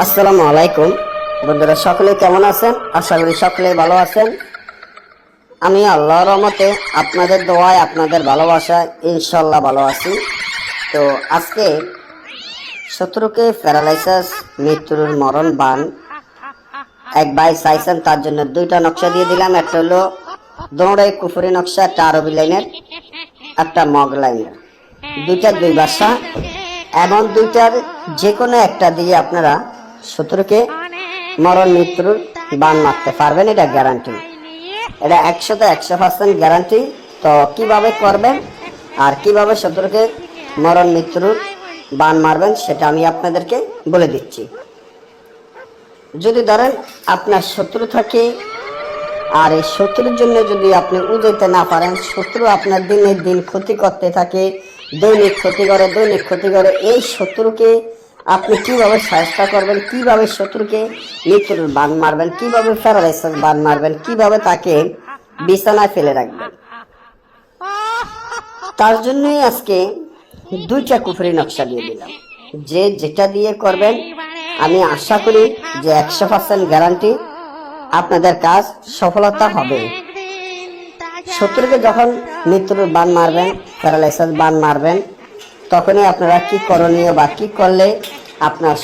আসসালামু আলাইকুম বন্ধুরা, সকলে কেমন আছেন? আশা করি সকলে ভালো আছেন। আমি আল্লাহর রহমতে আপনাদের দোয়ায় আপনাদের ভালোবাসায় ইনশাল্লাহ ভালো আছি। তো আজকে শত্রুকে প্যারালাইসিস মৃত্যুর মরণ বান এক ভাই চাইছেন, তার জন্য দুইটা নকশা দিয়ে দিলাম। একটা হলো দৌড়াই কুফুরি নকশা, একটা আরবি লাইনের, একটা মগ লাইনের, দুই ভাষা এবং দুইটার যে কোনো একটা দিয়ে আপনারা শত্রুকে মরণ মৃত্যুর বান মারতে পারবেন। এটা গ্যারান্টি, এটা 100% গ্যারান্টি। তো কিভাবে করবেন আর কিভাবে শত্রুকে মরণ মৃত্যুর বান মারবেন সেটা আমি আপনাদেরকে বলে দিচ্ছি। যদি ধরেন আপনার শত্রু থাকে আর এই শত্রুর জন্য যদি আপনি উজাইতে না পারেন, শত্রু আপনার দিনের দিন ক্ষতি করতে থাকে, দৈনিক ক্ষতি করে, এই শত্রুকে আপনি কিভাবে চেষ্টা করবেন, কিভাবে শত্রুকে মৃত্যুর বান মারবেন, কিভাবে প্যারালাইসিস বান মারবেন, কিভাবে তাকে বিছানায় ফেলে রাখবেন, তার জন্যই আজকে দুইটা কুফরি নকশা দিয়ে দিলাম। যে যেটা দিয়ে করবেন আমি আশা করি যে 100% গ্যারান্টি আপনাদের কাজ সফলতা হবে। শত্রুকে যখন মৃত্যুর বান মারবেন, প্যারালাইসিস বান মারবেন, তখনই আপনারা কি করণীয় বা কি করলে আপনার